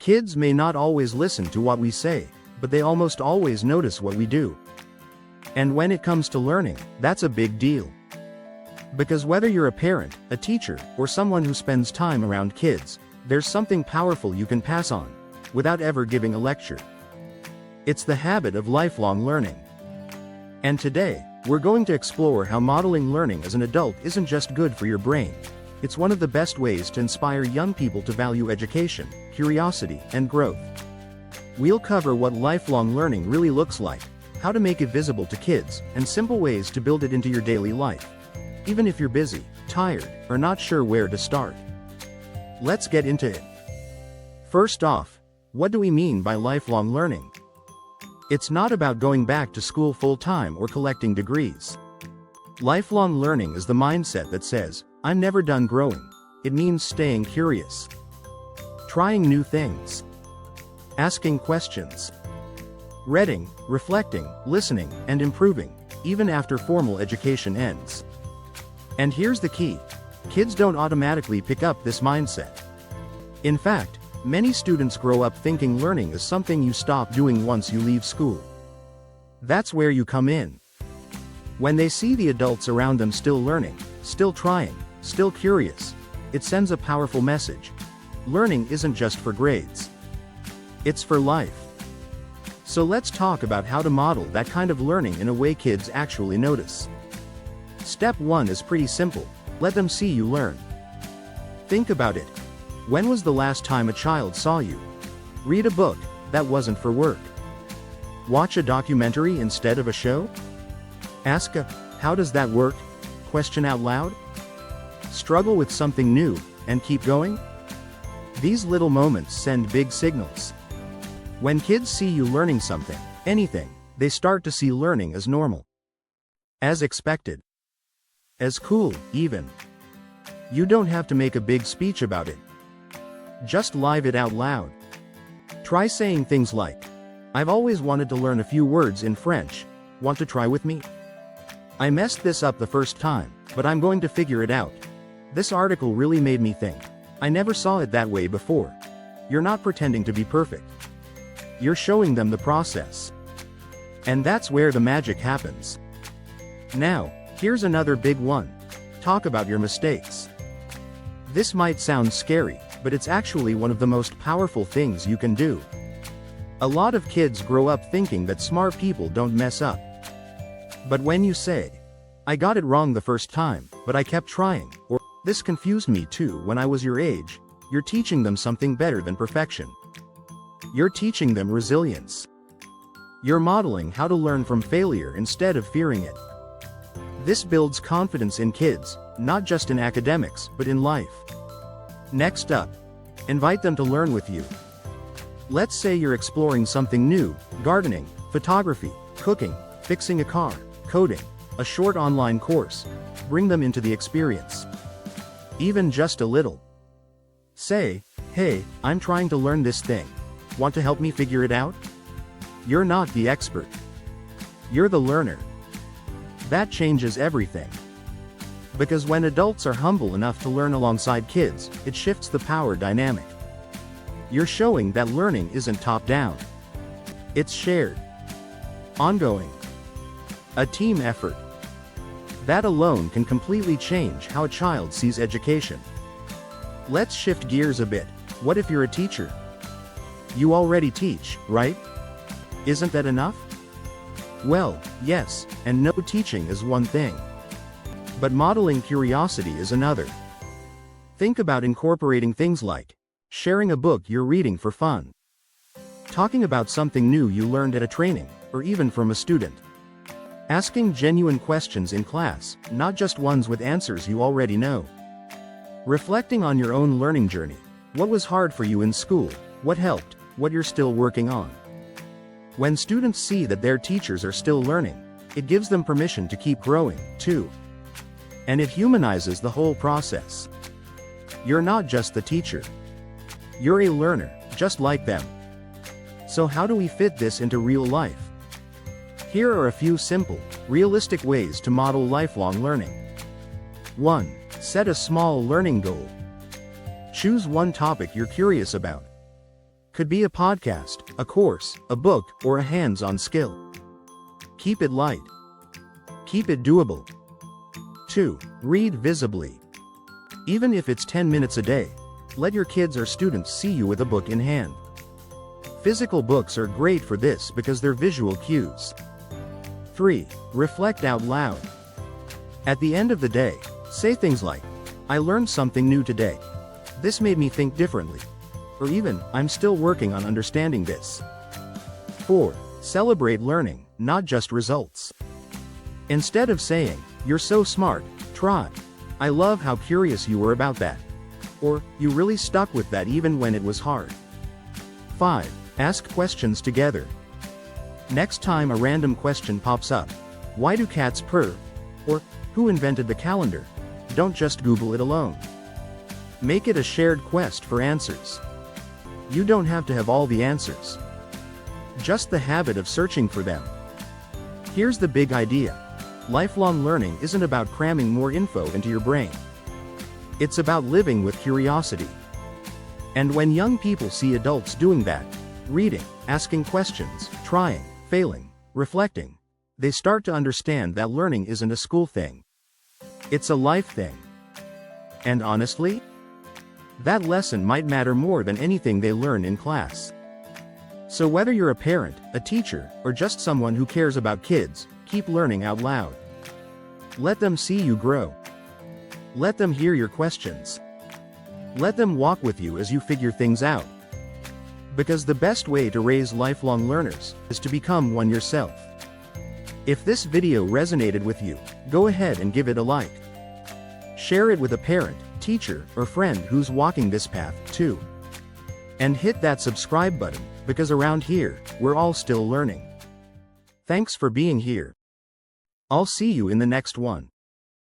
Kids may not always listen to what we say, but they almost always notice what we do. And when it comes to learning, that's a big deal. Because whether you're a parent, a teacher, or someone who spends time around kids, there's something powerful you can pass on, without ever giving a lecture. It's the habit of lifelong learning. And today, we're going to explore how modeling learning as an adult isn't just good for your brain. It's one of the best ways to inspire young people to value education, curiosity, and growth. We'll cover what lifelong learning really looks like, how to make it visible to kids, and simple ways to build it into your daily life, even if you're busy, tired, or not sure where to start. Let's get into it. First off, what do we mean by lifelong learning? It's not about going back to school full-time or collecting degrees. Lifelong learning is the mindset that says, I'm never done growing. It means staying curious, trying new things, asking questions, reading, reflecting, listening, and improving, even after formal education ends. And here's the key: kids don't automatically pick up this mindset. In fact, many students grow up thinking learning is something you stop doing once you leave school. That's where you come in. When they see the adults around them still learning, still trying, still curious, it sends a powerful message. Learning isn't just for grades. It's for life. So let's talk about how to model that kind of learning in a way kids actually notice. Step 1 is pretty simple: let them see you learn. Think about it. When was the last time a child saw you read a book that wasn't for work? Watch a documentary instead of a show? Ask a "how does that work?" question out loud? Struggle with something new, and keep going? These little moments send big signals. When kids see you learning something, anything, they start to see learning as normal, as expected, as cool, even. You don't have to make a big speech about it. Just live it out loud. Try saying things like, "I've always wanted to learn a few words in French. Want to try with me? I messed this up the first time, but I'm going to figure it out. This article really made me think. I never saw it that way before." You're not pretending to be perfect. You're showing them the process. And that's where the magic happens. Now, here's another big one. Talk about your mistakes. This might sound scary, but it's actually one of the most powerful things you can do. A lot of kids grow up thinking that smart people don't mess up. But when you say, "I got it wrong the first time, but I kept trying," or "this confused me too when I was your age," you're teaching them something better than perfection. You're teaching them resilience. You're modeling how to learn from failure instead of fearing it. This builds confidence in kids, not just in academics, but in life. Next up, invite them to learn with you. Let's say you're exploring something new: gardening, photography, cooking, fixing a car, coding, a short online course. Bring them into the experience. Even just a little. Say, "Hey, I'm trying to learn this thing. Want to help me figure it out?" You're not the expert. You're the learner. That changes everything. Because when adults are humble enough to learn alongside kids, it shifts the power dynamic. You're showing that learning isn't top-down. It's shared. Ongoing. A team effort. That alone can completely change how a child sees education. Let's shift gears a bit. What if you're a teacher? You already teach, right? Isn't that enough? Well, yes, and no, teaching is one thing. But modeling curiosity is another. Think about incorporating things like sharing a book you're reading for fun, talking about something new you learned at a training, or even from a student. Asking genuine questions in class, not just ones with answers you already know. Reflecting on your own learning journey. What was hard for you in school? What helped? What you're still working on? When students see that their teachers are still learning, it gives them permission to keep growing, too. And it humanizes the whole process. You're not just the teacher. You're a learner, just like them. So how do we fit this into real life? Here are a few simple, realistic ways to model lifelong learning. 1. Set a small learning goal. Choose one topic you're curious about. Could be a podcast, a course, a book, or a hands-on skill. Keep it light. Keep it doable. 2. Read visibly. Even if it's 10 minutes a day, let your kids or students see you with a book in hand. Physical books are great for this because they're visual cues. 3. Reflect out loud. At the end of the day, say things like, "I learned something new today. This made me think differently." Or even, "I'm still working on understanding this." 4. Celebrate learning, not just results. Instead of saying, "You're so smart, try," "I love how curious you were about that." Or, "You really stuck with that even when it was hard." 5. Ask questions together. Next time a random question pops up, "Why do cats purr?" Or, "Who invented the calendar?" don't just Google it alone. Make it a shared quest for answers. You don't have to have all the answers. Just the habit of searching for them. Here's the big idea. Lifelong learning isn't about cramming more info into your brain. It's about living with curiosity. And when young people see adults doing that, reading, asking questions, trying, failing, reflecting, they start to understand that learning isn't a school thing. It's a life thing. And honestly, that lesson might matter more than anything they learn in class. So whether you're a parent, a teacher, or just someone who cares about kids, keep learning out loud. Let them see you grow. Let them hear your questions. Let them walk with you as you figure things out. Because the best way to raise lifelong learners is to become one yourself. If this video resonated with you, go ahead and give it a like. Share it with a parent, teacher, or friend who's walking this path, too. And hit that subscribe button, because around here, we're all still learning. Thanks for being here. I'll see you in the next one.